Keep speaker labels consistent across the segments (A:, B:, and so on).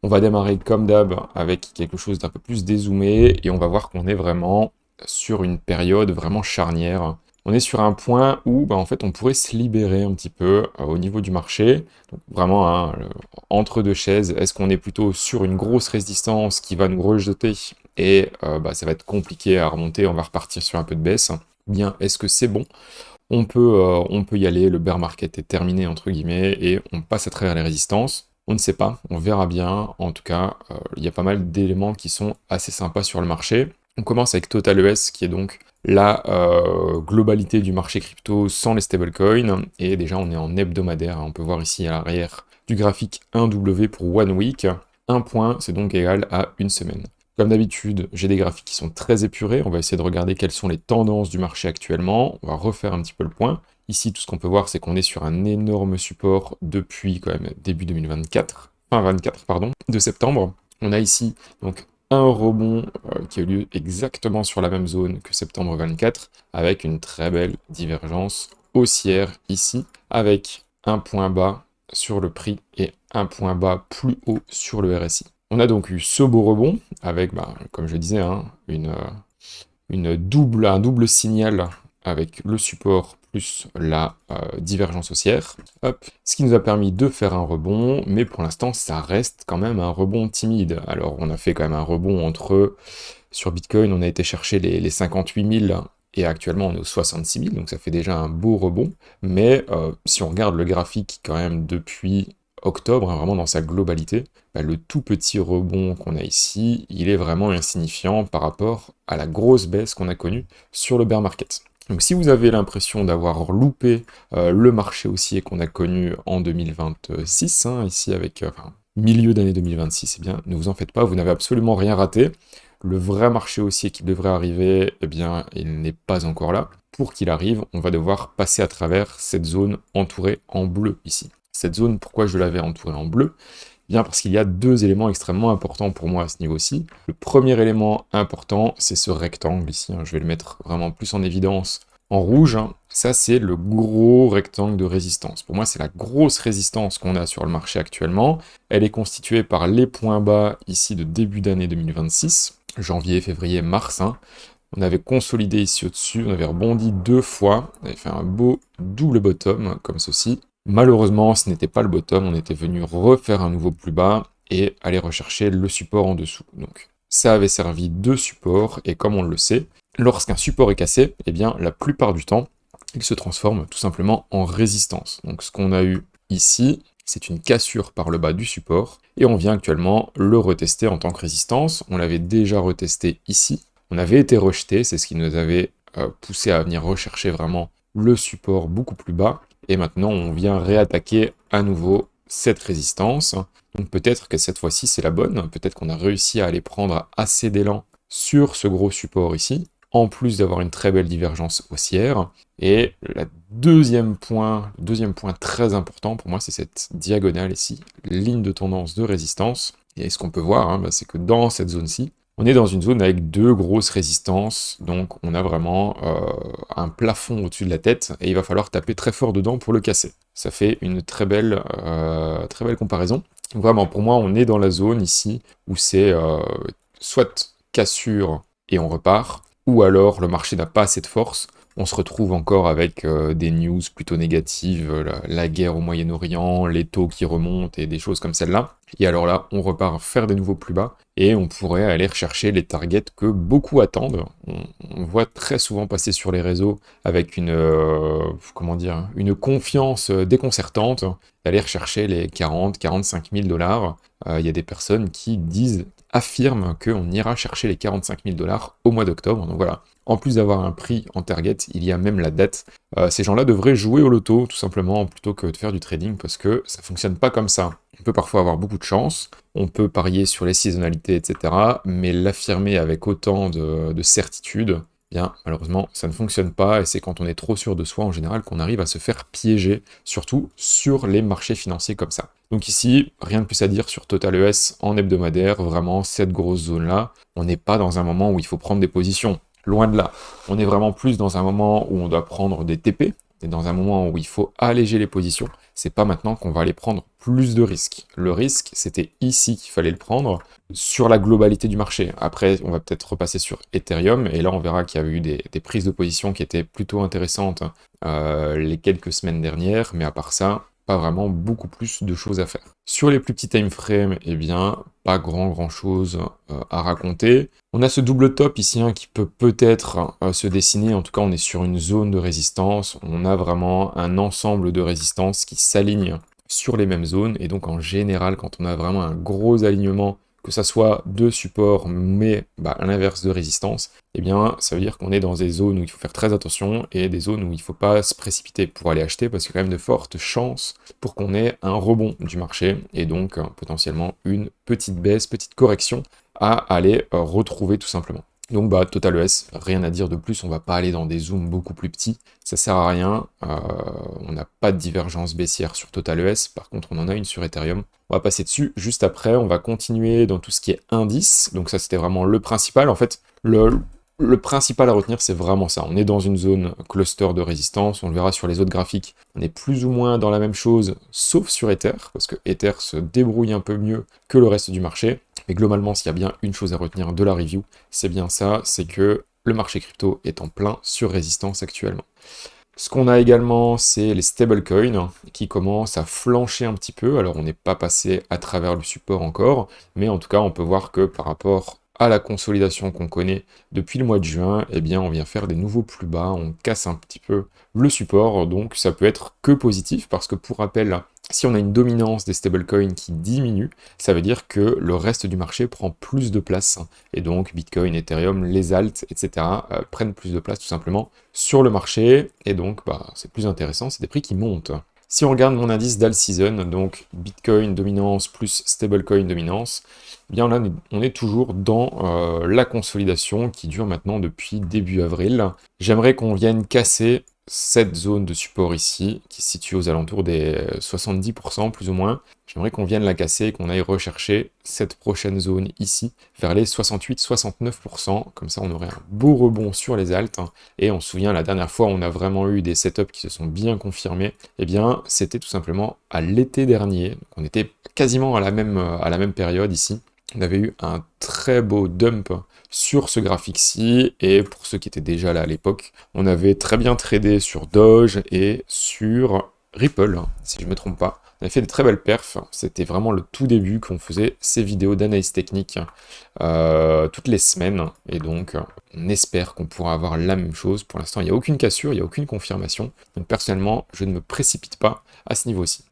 A: On va démarrer comme d'hab avec quelque chose d'un peu plus dézoomé et on va voir qu'on est vraiment sur une période vraiment charnière. On est sur un point où en fait on pourrait se libérer un petit peu au niveau du marché. Donc vraiment hein, entre deux chaises, est-ce qu'on est plutôt sur une grosse résistance qui va nous rejeter et ça va être compliqué à remonter, on va repartir sur un peu de baisse. Ou bien est-ce que c'est bon? On peut y aller, le bear market est terminé entre guillemets et on passe à travers les résistances. On ne sait pas, on verra bien. En tout cas, il y a pas mal d'éléments qui sont assez sympas sur le marché. On commence avec Total ES, qui est donc la globalité du marché crypto sans les stablecoins. Et déjà, on est en hebdomadaire. On peut voir ici à l'arrière du graphique 1W pour One Week. Un point, c'est donc égal à une semaine. Comme d'habitude, j'ai des graphiques qui sont très épurés. On va essayer de regarder quelles sont les tendances du marché actuellement. On va refaire un petit peu le point. Ici, tout ce qu'on peut voir, c'est qu'on est sur un énorme support depuis quand même début 2024, fin 24, pardon, de septembre. On a ici donc un rebond qui a eu lieu exactement sur la même zone que septembre 24, avec une très belle divergence haussière ici, avec un point bas sur le prix et un point bas plus haut sur le RSI. On a donc eu ce beau rebond, avec, comme je le disais, hein, un double signal avec le support plus la divergence haussière. Hop. Ce qui nous a permis de faire un rebond, mais pour l'instant, ça reste quand même un rebond timide. Alors, on a fait quand même un rebond sur Bitcoin, on a été chercher les 58 000, et actuellement, on est aux 66 000, donc ça fait déjà un beau rebond. Mais si on regarde le graphique quand même depuis octobre, hein, vraiment dans sa globalité, le tout petit rebond qu'on a ici, il est vraiment insignifiant par rapport à la grosse baisse qu'on a connue sur le bear market. Donc si vous avez l'impression d'avoir loupé le marché haussier qu'on a connu en 2026, hein, ici avec milieu d'année 2026, eh bien ne vous en faites pas, vous n'avez absolument rien raté. Le vrai marché haussier qui devrait arriver, eh bien il n'est pas encore là. Pour qu'il arrive, on va devoir passer à travers cette zone entourée en bleu ici. Cette zone, pourquoi je l'avais entourée en bleu? Bien parce qu'il y a deux éléments extrêmement importants pour moi à ce niveau-ci. Le premier élément important, c'est ce rectangle ici, hein, je vais le mettre vraiment plus en évidence en rouge, hein. Ça c'est le gros rectangle de résistance. Pour moi, c'est la grosse résistance qu'on a sur le marché actuellement. Elle est constituée par les points bas ici de début d'année 2026, janvier, février, mars, hein. On avait consolidé ici au-dessus, on avait rebondi deux fois, on avait fait un beau double bottom, comme ceci. Malheureusement, ce n'était pas le bottom, on était venu refaire un nouveau plus bas et aller rechercher le support en dessous. Donc ça avait servi de support, et comme on le sait, lorsqu'un support est cassé, eh bien la plupart du temps, il se transforme tout simplement en résistance. Donc ce qu'on a eu ici, c'est une cassure par le bas du support, et on vient actuellement le retester en tant que résistance. On l'avait déjà retesté ici, on avait été rejeté, c'est ce qui nous avait poussé à venir rechercher vraiment le support beaucoup plus bas, et maintenant on vient réattaquer à nouveau cette résistance. Donc peut-être que cette fois-ci c'est la bonne, peut-être qu'on a réussi à aller prendre assez d'élan sur ce gros support ici, en plus d'avoir une très belle divergence haussière. Et le deuxième point très important pour moi, c'est cette diagonale ici, ligne de tendance de résistance. Et ce qu'on peut voir, hein, c'est que dans cette zone-ci, on est dans une zone avec deux grosses résistances, donc on a vraiment un plafond au-dessus de la tête, et il va falloir taper très fort dedans pour le casser. Ça fait une très belle comparaison. Donc vraiment, pour moi, on est dans la zone ici où c'est soit cassure et on repart, ou alors le marché n'a pas assez de force, on se retrouve encore avec des news plutôt négatives, la guerre au Moyen-Orient, les taux qui remontent et des choses comme celle-là. Et alors là, on repart faire des nouveaux plus bas, et on pourrait aller rechercher les targets que beaucoup attendent. On voit très souvent passer sur les réseaux avec une confiance déconcertante, d'aller rechercher les 40-45 000 dollars. Il y a des personnes qui affirment qu'on ira chercher les 45 000 dollars au mois d'octobre. Donc voilà, en plus d'avoir un prix en target, il y a même la date. Ces gens-là devraient jouer au loto, tout simplement, plutôt que de faire du trading, parce que ça fonctionne pas comme ça. On peut parfois avoir beaucoup de chance, on peut parier sur les saisonnalités, etc., mais l'affirmer avec autant de certitude, bien, malheureusement, ça ne fonctionne pas, et c'est quand on est trop sûr de soi, en général, qu'on arrive à se faire piéger, surtout sur les marchés financiers comme ça. Donc ici, rien de plus à dire sur Total ES en hebdomadaire, vraiment, cette grosse zone-là, on n'est pas dans un moment où il faut prendre des positions. Loin de là, on est vraiment plus dans un moment où on doit prendre des TP, est dans un moment où il faut alléger les positions, c'est pas maintenant qu'on va aller prendre plus de risques. Le risque, c'était ici qu'il fallait le prendre, sur la globalité du marché. Après, on va peut-être repasser sur Ethereum, et là on verra qu'il y a eu des prises de position qui étaient plutôt intéressantes les quelques semaines dernières, mais à part ça, pas vraiment beaucoup plus de choses à faire. Sur les plus petits time frames, eh bien, pas grand chose à raconter. On a ce double top ici hein, qui peut peut-être se dessiner, en tout cas on est sur une zone de résistance, on a vraiment un ensemble de résistances qui s'alignent sur les mêmes zones, et donc en général quand on a vraiment un gros alignement, que ça soit de support mais à l'inverse de résistance, eh bien ça veut dire qu'on est dans des zones où il faut faire très attention et des zones où il ne faut pas se précipiter pour aller acheter parce qu'il y a quand même de fortes chances pour qu'on ait un rebond du marché et donc potentiellement une petite baisse, petite correction à aller retrouver tout simplement. Donc Total ES, rien à dire de plus, on va pas aller dans des zooms beaucoup plus petits, ça sert à rien, on n'a pas de divergence baissière sur Total ES, par contre on en a une sur Ethereum. On va passer dessus juste après, on va continuer dans tout ce qui est indice, donc ça c'était vraiment le principal, en fait le principal à retenir c'est vraiment ça, on est dans une zone cluster de résistance, on le verra sur les autres graphiques, on est plus ou moins dans la même chose, sauf sur Ether, parce que Ether se débrouille un peu mieux que le reste du marché. Mais globalement, s'il y a bien une chose à retenir de la review, c'est bien ça, c'est que le marché crypto est en plein sur résistance actuellement. Ce qu'on a également, c'est les stablecoins qui commencent à flancher un petit peu. Alors on n'est pas passé à travers le support encore, mais en tout cas on peut voir que par rapport à la consolidation qu'on connaît depuis le mois de juin, eh bien on vient faire des nouveaux plus bas, on casse un petit peu le support, donc ça peut être que positif, parce que pour rappel, si on a une dominance des stablecoins qui diminue, ça veut dire que le reste du marché prend plus de place, et donc Bitcoin, Ethereum, les alts, etc. Prennent plus de place tout simplement sur le marché, et donc c'est plus intéressant, c'est des prix qui montent. Si on regarde mon indice d'all season, donc Bitcoin dominance plus stablecoin dominance, eh bien là on est toujours dans la consolidation qui dure maintenant depuis début avril. J'aimerais qu'on vienne casser cette zone de support ici, qui se situe aux alentours des 70% plus ou moins. J'aimerais qu'on vienne la casser et qu'on aille rechercher cette prochaine zone ici, vers les 68-69%, comme ça on aurait un beau rebond sur les alts, et on se souvient la dernière fois on a vraiment eu des setups qui se sont bien confirmés, eh bien c'était tout simplement à l'été dernier, donc on était quasiment à la même période ici, on avait eu un très beau dump sur ce graphique-ci, et pour ceux qui étaient déjà là à l'époque, on avait très bien tradé sur Doge et sur Ripple, si je ne me trompe pas. On avait fait des très belles perfs, c'était vraiment le tout début qu'on faisait ces vidéos d'analyse technique toutes les semaines, et donc on espère qu'on pourra avoir la même chose. Pour l'instant, il n'y a aucune cassure, il n'y a aucune confirmation, donc personnellement, je ne me précipite pas à ce niveau-ci.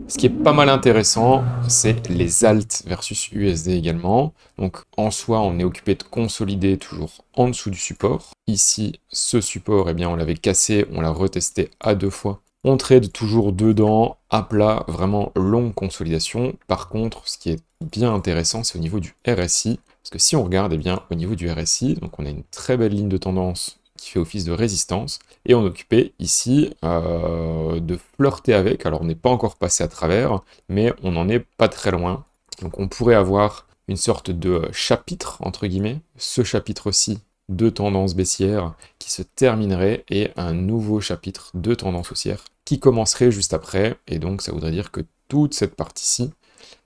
A: Ce qui est pas mal intéressant, c'est les alts versus USD également. Donc en soi, on est occupé de consolider toujours en dessous du support. Ici, ce support, eh bien, on l'avait cassé, on l'a retesté à 2 fois. On trade toujours dedans, à plat, vraiment longue consolidation. Par contre, ce qui est bien intéressant, c'est au niveau du RSI. Parce que si on regarde, eh bien, au niveau du RSI, donc on a une très belle ligne de tendance qui fait office de résistance, et on est occupé ici de flirter avec, alors on n'est pas encore passé à travers, mais on n'en est pas très loin, donc on pourrait avoir une sorte de chapitre, entre guillemets, ce chapitre-ci de tendance baissière qui se terminerait, et un nouveau chapitre de tendance haussière qui commencerait juste après, et donc ça voudrait dire que toute cette partie-ci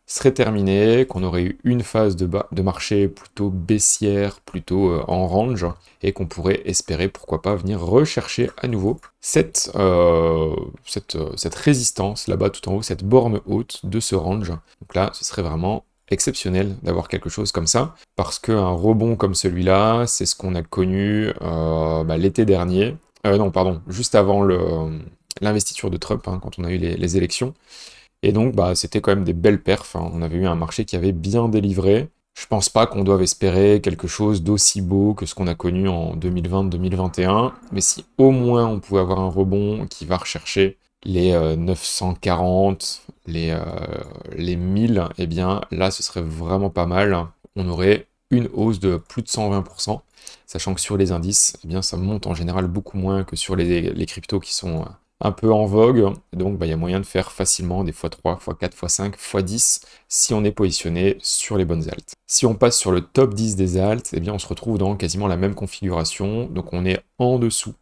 A: serait terminée, qu'on aurait eu une phase de marché plutôt baissière, plutôt en range, et qu'on pourrait espérer, pourquoi pas, venir rechercher à nouveau cette résistance là-bas tout en haut, cette borne haute de ce range. Donc là, ce serait vraiment exceptionnel d'avoir quelque chose comme ça, parce qu'un rebond comme celui-là, c'est ce qu'on a connu l'été dernier, non pardon, juste avant l'investiture de Trump, quand on a eu les élections. Et donc, c'était quand même des belles perfs, on avait eu un marché qui avait bien délivré. Je pense pas qu'on doive espérer quelque chose d'aussi beau que ce qu'on a connu en 2020-2021, mais si au moins on pouvait avoir un rebond qui va rechercher les 940, les 1000, eh bien là ce serait vraiment pas mal. On aurait une hausse de plus de 120%, sachant que sur les indices, eh bien ça monte en général beaucoup moins que sur les cryptos qui sont un peu en vogue. Donc il y a moyen de faire facilement des x3, x4, x5, x10 si on est positionné sur les bonnes altes. Si on passe sur le top 10 des altes, eh bien on se retrouve dans quasiment la même configuration. Donc on est en dessous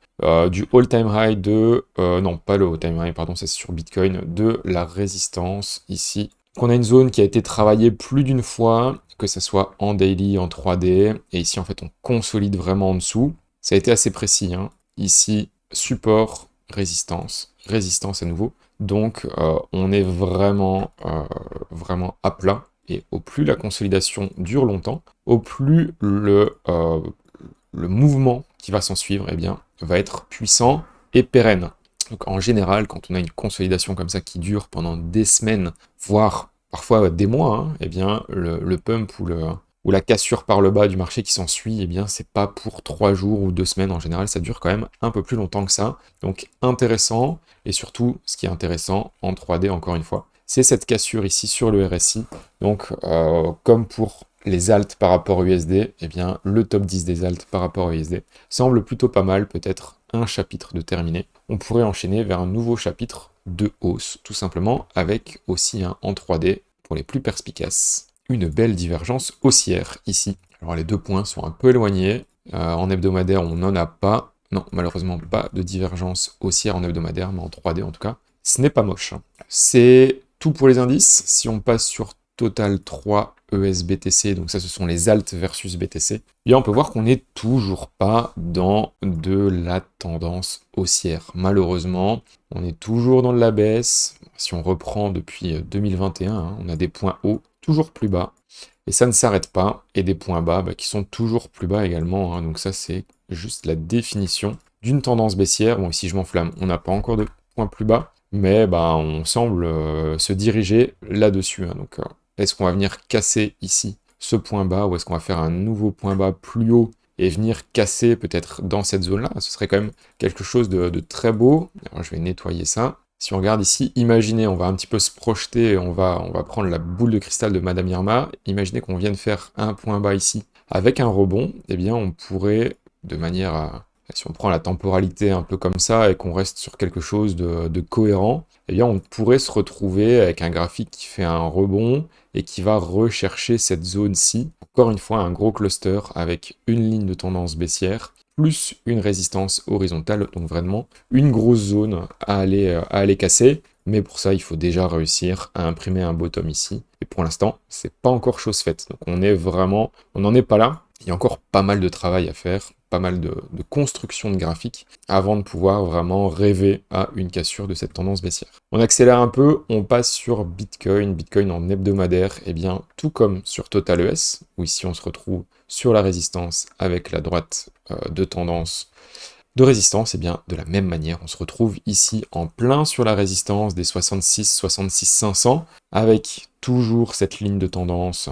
A: du all-time high de... non, pas le all-time high, pardon, c'est sur Bitcoin, de la résistance ici. Donc on a une zone qui a été travaillée plus d'une fois, que ce soit en daily, en 3D, et ici en fait on consolide vraiment en dessous. Ça a été assez précis, hein. Ici, support, résistance, résistance à nouveau. Donc on est vraiment, vraiment à plat. Et au plus la consolidation dure longtemps, au plus le mouvement qui va s'en suivre, eh bien, va être puissant et pérenne. Donc en général, quand on a une consolidation comme ça qui dure pendant des semaines, voire parfois des mois, hein, eh bien, le pump ou la cassure par le bas du marché qui s'ensuit, eh bien, c'est pas pour 3 jours ou 2 semaines. En général, ça dure quand même un peu plus longtemps que ça. Donc intéressant, et surtout, ce qui est intéressant en 3D, encore une fois, c'est cette cassure ici sur le RSI. Donc, comme pour les alts par rapport au USD, eh bien, le top 10 des alts par rapport au USD semble plutôt pas mal, peut-être un chapitre de terminé. On pourrait enchaîner vers un nouveau chapitre de hausse, tout simplement, avec aussi un en 3D pour les plus perspicaces. Une belle divergence haussière ici. Alors les deux points sont un peu éloignés. En hebdomadaire, on n'en a pas. Non, malheureusement pas de divergence haussière en hebdomadaire, mais en 3D en tout cas. Ce n'est pas moche. C'est tout pour les indices. Si on passe sur Total 3 ES-BTC, donc ça ce sont les alt versus BTC, et on peut voir qu'on n'est toujours pas dans de la tendance haussière. Malheureusement, on est toujours dans de la baisse. Si on reprend depuis 2021, hein, on a des points hauts toujours plus bas, et ça ne s'arrête pas, et des points bas qui sont toujours plus bas également, hein. Donc ça c'est juste la définition d'une tendance baissière. Bon, ici je m'enflamme, on n'a pas encore de points plus bas, mais on semble se diriger là-dessus, hein. Donc est-ce qu'on va venir casser ici ce point bas, ou est-ce qu'on va faire un nouveau point bas plus haut et venir casser peut-être dans cette zone-là? Ce serait quand même quelque chose de très beau. Alors je vais nettoyer ça. Si on regarde ici, imaginez, on va un petit peu se projeter, on va prendre la boule de cristal de Madame Irma, imaginez qu'on vienne faire un point bas ici avec un rebond, eh bien on pourrait, de manière à... Si on prend la temporalité un peu comme ça et qu'on reste sur quelque chose de cohérent, eh bien on pourrait se retrouver avec un graphique qui fait un rebond et qui va rechercher cette zone-ci. Encore une fois, un gros cluster avec une ligne de tendance baissière, plus une résistance horizontale, donc vraiment une grosse zone à aller casser. Mais pour ça, il faut déjà réussir à imprimer un bottom ici. Et pour l'instant, c'est pas encore chose faite. Donc on n'en est pas là. Il y a encore pas mal de travail à faire, pas mal de construction de graphiques, avant de pouvoir vraiment rêver à une cassure de cette tendance baissière. On accélère un peu, on passe sur Bitcoin. Bitcoin en hebdomadaire, et bien tout comme sur Total ES, où ici on se retrouve sur la résistance avec la droite de tendance de résistance, et bien de la même manière, on se retrouve ici en plein sur la résistance des 66 500, avec toujours cette ligne de tendance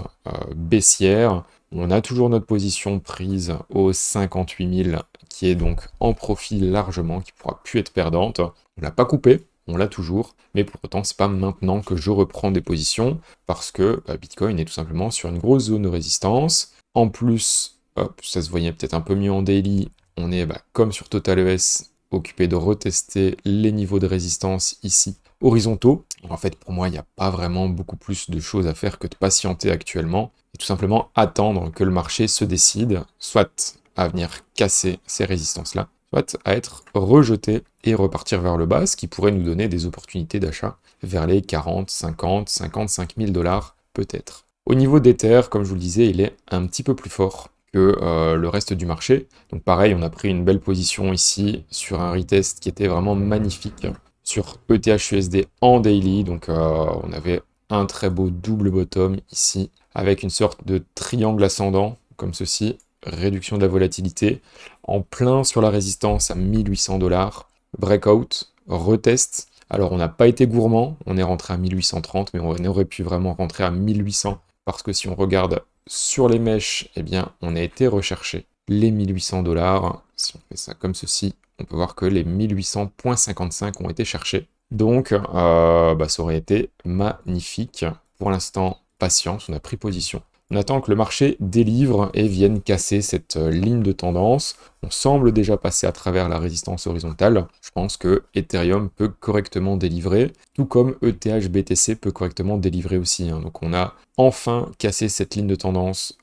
A: baissière. On a toujours notre position prise aux 58 000, qui est donc en profil largement, qui pourra plus être perdante. On l'a pas coupé, on l'a toujours, mais pour autant, c'est pas maintenant que je reprends des positions, parce que Bitcoin est tout simplement sur une grosse zone de résistance. En plus, hop, ça se voyait peut-être un peu mieux en daily, on est comme sur Total ES, occupé de retester les niveaux de résistance ici, horizontaux. En fait, pour moi, il n'y a pas vraiment beaucoup plus de choses à faire que de patienter actuellement, et tout simplement attendre que le marché se décide, soit à venir casser ces résistances-là, soit à être rejeté et repartir vers le bas, ce qui pourrait nous donner des opportunités d'achat vers les 40, 50, 55 000 dollars peut-être. Au niveau d'Ether, comme je vous le disais, il est un petit peu plus fort que le reste du marché. Donc pareil, on a pris une belle position ici sur un retest qui était vraiment magnifique sur ETH-USD en daily. Donc on avait un très beau double bottom ici avec une sorte de triangle ascendant comme ceci, réduction de la volatilité, en plein sur la résistance à 1800 dollars, breakout, retest. Alors on n'a pas été gourmand, on est rentré à 1830, mais on aurait pu vraiment rentrer à 1800, parce que si on regarde sur les mèches, eh bien on a été rechercher les 1800 dollars. Si on fait ça comme ceci, on peut voir que les 1800.55 ont été cherchés. Donc ça aurait été magnifique. Pour l'instant, patience, on a pris position On attend que le marché délivre et vienne casser cette ligne de tendance. On semble déjà passer à travers la résistance horizontale. Je pense que Ethereum peut correctement délivrer, tout comme ETH-BTC peut correctement délivrer aussi, hein. Donc on a enfin cassé cette ligne de tendance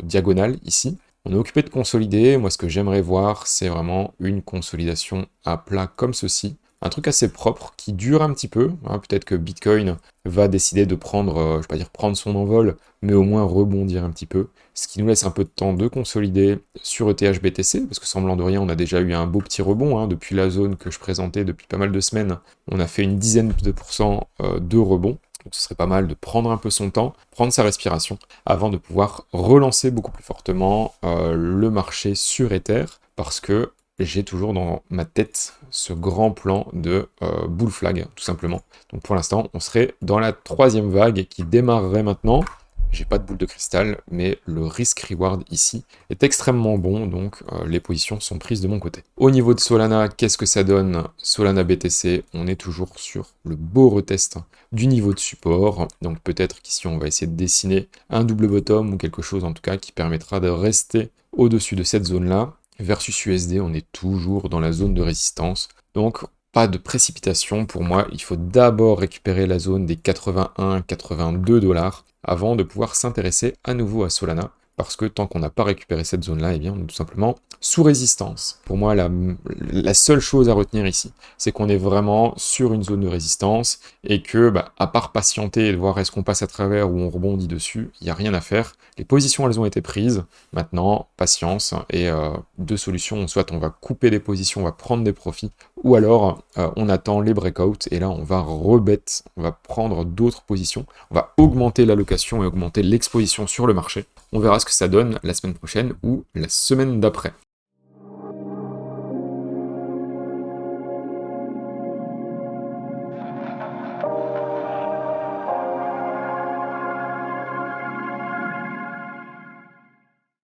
A: diagonale ici. On est occupé de consolider. Moi, ce que j'aimerais voir, c'est vraiment une consolidation à plat comme ceci. Un truc assez propre qui dure un petit peu, hein. Peut-être que Bitcoin va décider de prendre, je vais pas dire prendre son envol, mais au moins rebondir un petit peu. Ce qui nous laisse un peu de temps de consolider sur ETH-BTC, parce que semblant de rien, on a déjà eu un beau petit rebond, hein, depuis la zone que je présentais depuis pas mal de semaines. On a fait une dizaine de pourcents de rebond. Donc ce serait pas mal de prendre un peu son temps, prendre sa respiration, avant de pouvoir relancer beaucoup plus fortement le marché sur Ether, parce que j'ai toujours dans ma tête ce grand plan de bull flag, tout simplement. Donc pour l'instant, on serait dans la troisième vague qui démarrerait maintenant. J'ai pas de boule de cristal, mais le risk-reward ici est extrêmement bon, donc les positions sont prises de mon côté. Au niveau de Solana, qu'est-ce que ça donne? Solana BTC, on est toujours sur le beau retest du niveau de support, donc peut-être qu'ici on va essayer de dessiner un double bottom ou quelque chose en tout cas qui permettra de rester au-dessus de cette zone-là. Versus USD, on est toujours dans la zone de résistance, donc pas de précipitation pour moi, il faut d'abord récupérer la zone des 81-82 $ avant de pouvoir s'intéresser à nouveau à Solana, parce que tant qu'on n'a pas récupéré cette zone-là, eh bien on est tout simplement sous résistance. Pour moi, la seule chose à retenir ici, c'est qu'on est vraiment sur une zone de résistance, et que, à part patienter et de voir est-ce qu'on passe à travers ou on rebondit dessus, il n'y a rien à faire. Les positions, elles ont été prises, maintenant, patience, et deux solutions, soit on va couper des positions, on va prendre des profits, ou alors on attend les breakouts, et là on va rebet, on va prendre d'autres positions, on va augmenter l'allocation et augmenter l'exposition sur le marché. On verra ce que ça donne la semaine prochaine ou la semaine d'après.